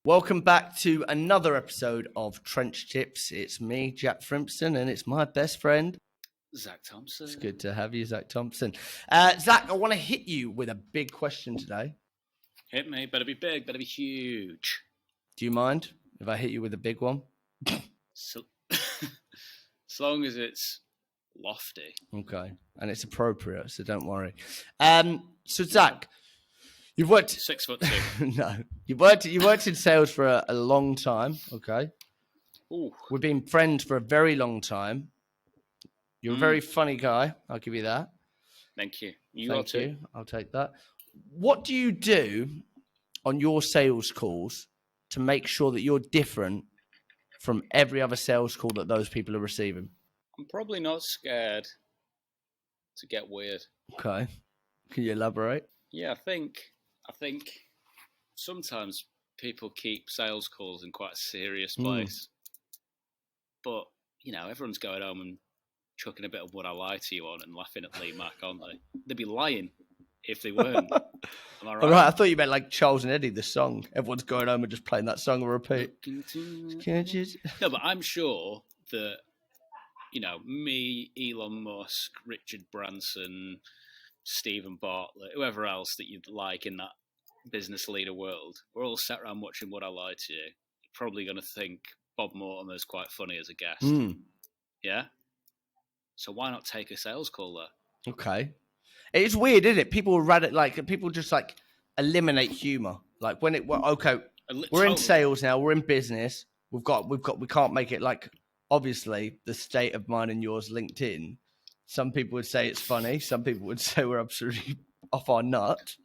Welcome back to another episode of Trench Tips. It's me, Jack Frimpson, and it's my best friend, Zach Thompson. It's good to have you, Zach Thompson. Zach, I want to hit you with a big question today. Hit me. Better be big. Better be huge. Do you mind if I hit you with a big one? So, as long as it's lofty. Okay, and it's appropriate, so don't worry. So Zach, you've worked 6'2". No, you worked in sales for a long time. Okay, Ooh. we've been friends for a very long time. You're a very funny guy. I'll give you that. Thank you. Thank you. I'll take that. What do you do on your sales calls to make sure that you're different from every other sales call that those people are receiving? I'm probably not scared to get weird. Okay. Can you elaborate? Yeah, I think sometimes people keep sales calls in quite a serious place. But, everyone's going home and chucking a bit of Would I Lie to You on and laughing at Lee Mack, aren't they? They'd be lying if they weren't. Am I right? All right, I thought you meant like Charles and Eddie, the song. Everyone's going home and just playing that song on repeat. No, but I'm sure that, me, Elon Musk, Richard Branson, Stephen Bartlett, whoever else that you'd like in that business leader world, we're all sat around watching Would I Lie to You. You're probably going to think Bob Mortimer's quite funny as a guest. Yeah? So why not take a sales call there? Okay. It's weird, isn't it? People people just like eliminate humor. Like when we're in sales now, we're in business. We can't make it like, obviously the state of mine and yours LinkedIn. Some people would say it's funny. Some people would say we're absolutely off our nut.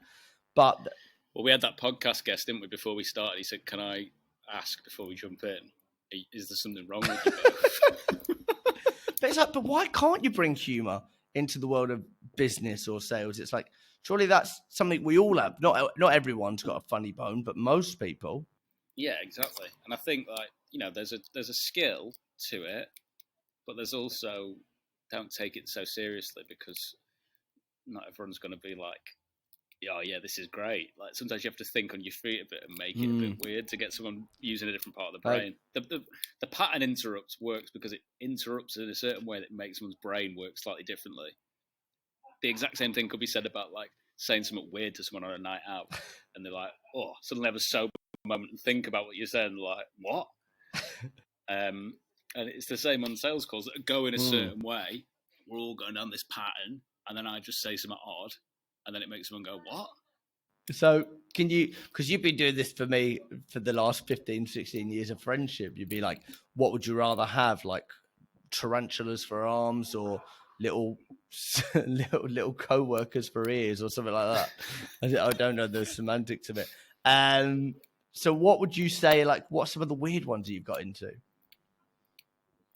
But we had that podcast guest, didn't we, before we started? He said, "Can I ask before we jump in? Is there something wrong with you both?" But it's like, but why can't you bring humor into the world of business or sales? It's like, surely that's something we all have. Not everyone's got a funny bone, but most people. Yeah, exactly. And I think there's a skill to it, but there's also, don't take it so seriously, because not everyone's going to be like, "Oh yeah, this is great." Like sometimes you have to think on your feet a bit and make it a bit weird to get someone using a different part of the brain. The pattern interrupt works because it interrupts in a certain way that makes someone's brain work slightly differently. The exact same thing could be said about like saying something weird to someone on a night out, and they're like, "Oh," suddenly have a sober moment and think about what you're saying. They're like, "What?" And it's the same on sales calls that go in a certain way. We're all going down this pattern, and then I just say something odd. And then it makes someone go, "What?" So can you, because you've been doing this for me for the last 15, 16 years of friendship, you'd be like, what would you rather have? Like tarantulas for arms or little co-workers for ears or something like that? I don't know the semantics of it. So what would you say, like, what's some of the weird ones that you've got into?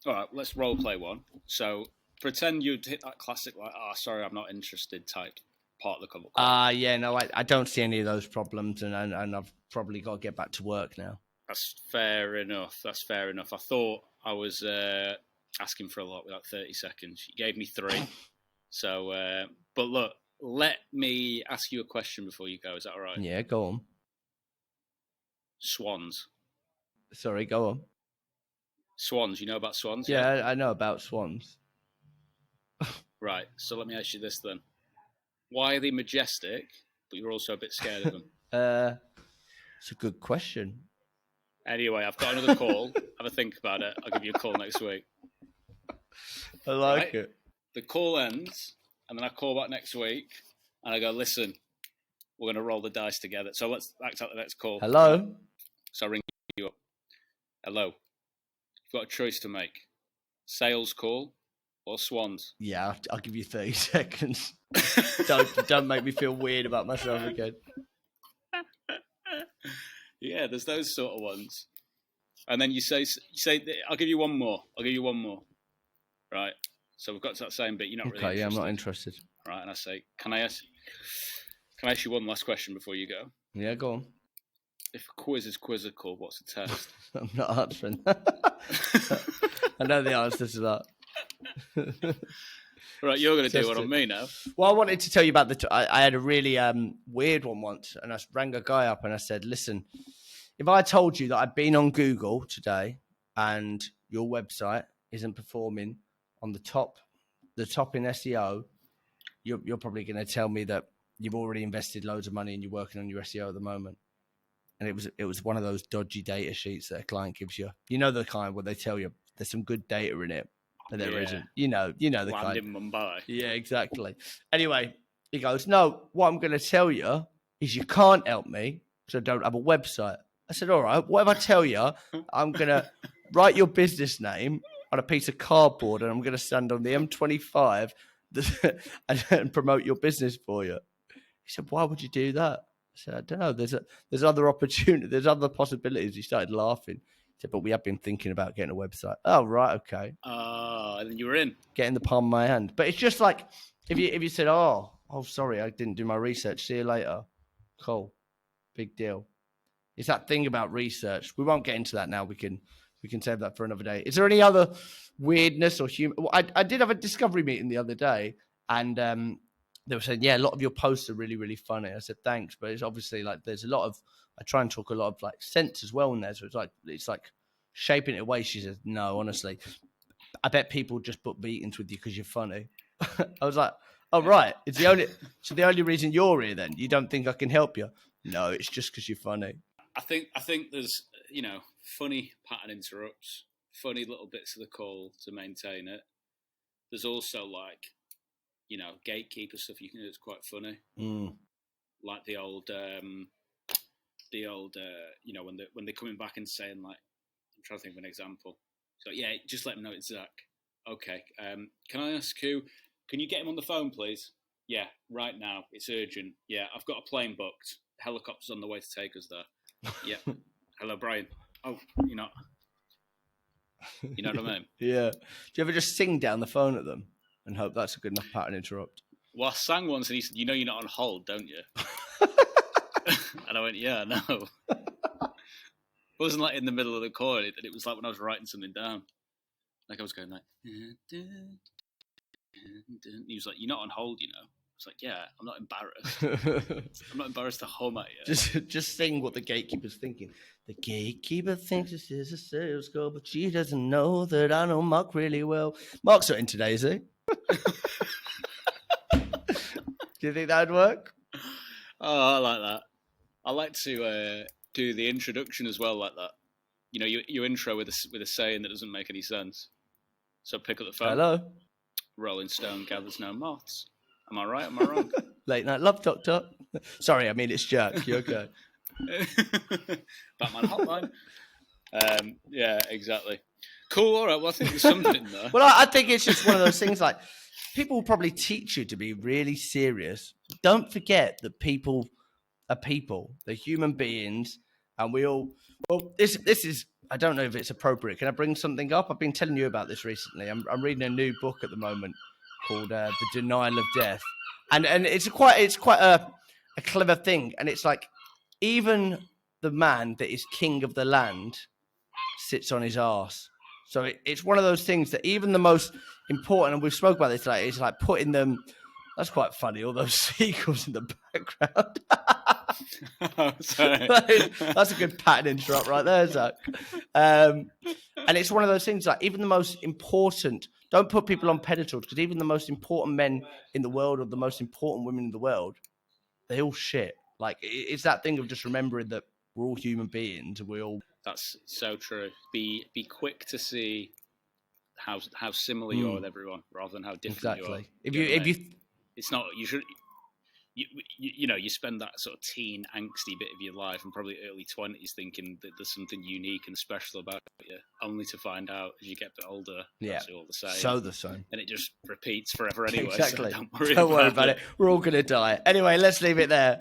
All right, let's role play one. So pretend you'd hit that classic, like, "Oh, sorry, I'm not interested" type part of the call. Yeah, no, I don't see any of those problems, and I've probably got to get back to work now. That's fair enough. I thought I was asking for a lot with like 30 seconds. You gave me 3. So, but look, let me ask you a question before you go. Is that all right? Yeah, go on. Swans. Sorry, go on. Swans. You know about swans? Yeah, I know about swans. Right. So let me ask you this then. Why are they majestic, but you're also a bit scared of them? It's a good question. Anyway, I've got another call. Have a think about it. I'll give you a call next week. I like it. The call ends, and then I call back next week, and I go, "Listen, we're going to roll the dice together. So let's act out the next call." Hello? So I ring you up. "Hello. You've got a choice to make. Sales call or swans?" Yeah, I'll give you 30 seconds. Don't make me feel weird about myself again. Yeah, there's those sort of ones. And then you say, "I'll give you one more. Right? So we've got to that same bit. You're not really interested. Yeah, I'm not interested. Right, and I say, Can I ask you one last question before you go?" Yeah, go on. If a quiz is quizzical, what's the test? I'm not answering. I know the answer to that. Right, you're going to do it on me now. Well, I wanted to tell you about I had a really weird one once, and I rang a guy up and I said, "Listen, if I told you that I'd been on Google today and your website isn't performing on the top in SEO, you're probably going to tell me that you've already invested loads of money and you're working on your SEO at the moment. And it was one of those dodgy data sheets that a client gives you. You know the kind where they tell you there's some good data in it, but there isn't. You know the Land kind. in Mumbai. Yeah, exactly. Anyway, he goes, no, what I'm going to tell you is you can't help me because I don't have a website. I said, all right, what if I tell you I'm going to write your business name on a piece of cardboard and I'm going to stand on the M25 and promote your business for you? He said, why would you do that? I said, I don't know. There's other opportunities. There's other possibilities. He started laughing. He said, but we have been thinking about getting a website. Oh, right. Okay. And then you were in. Getting the palm of my hand. But it's just like, if you said, oh, sorry, I didn't do my research. See you later. Cool. Big deal. It's that thing about research. We won't get into that now. We can save that for another day. Is there any other weirdness or humor? Well, I did have a discovery meeting the other day, and they were saying, yeah, a lot of your posts are really, really funny. I said, thanks. But it's obviously like there's a lot of, I try and talk a lot of like sense as well in there. So it's like shaping it away. She says, no, honestly, I bet people just book meetings with you because you're funny. I was like, oh, right. It's the only reason you're here then. You don't think I can help you? No, it's just because you're funny. I think there's, funny pattern interrupts, funny little bits of the call to maintain it. There's also like, gatekeeper stuff you can do that's quite funny. Like the old, when they're coming back and saying like, I'm trying to think of an example. So yeah, just let them know it's Zach. Okay. Can I ask can you get him on the phone, please? Yeah, right now. It's urgent. Yeah, I've got a plane booked. Helicopter's on the way to take us there. Yeah. Hello, Brian. Oh, you're not. You know what I mean? Yeah. Do you ever just sing down the phone at them and hope that's a good enough pattern interrupt? Well, I sang once and he said, you're not on hold, don't you? And I went, yeah, no. It wasn't like in the middle of the call. It was like when I was writing something down. Like I was going like, he was like, you're not on hold, It's like, yeah, I'm not embarrassed. I'm not embarrassed to hum at you. Just sing what the gatekeeper's thinking. The gatekeeper thinks this is a sales call, but she doesn't know that I know Mark really well. Mark's not in today, is he? Do you think that would work? Oh, I like that. I like to do the introduction as well like that. Your intro with a saying that doesn't make any sense. So pick up the phone. Hello. Rolling Stone gathers no moths. Am I right? Am I wrong? Late night love doctor. Sorry, I mean it's Jack. You okay? Batman hotline. Yeah, exactly. Cool. All right. Well, I think there's something in there. Well, I think it's just one of those things like people will probably teach you to be really serious. Don't forget that people are people. They're human beings, and we all. Well, this is. I don't know if it's appropriate. Can I bring something up? I've been telling you about this recently. I'm reading a new book at the moment called The Denial of Death, and it's quite a clever thing. And it's like even the man that is king of the land sits on his arse. So it's one of those things that even the most important, and we've spoke about this, like it's like putting them. That's quite funny. All those seagulls in the background. Oh, sorry. That's a good pattern interrupt right there, Zach. And it's one of those things like even the most important, don't put people on pedestals because even the most important men in the world or the most important women in the world, they all shit. Like it's that thing of just remembering that we're all human beings. And we all. That's so true. Be quick to see how similar you are with everyone rather than how different you are. If you it's not, you should, you spend that sort of teen angsty bit of your life and probably early 20s thinking that there's something unique and special about you, only to find out as you get a bit older, it's all the same. So the same. And it just repeats forever anyway. Exactly. So don't worry about it. We're all going to die. Anyway, let's leave it there.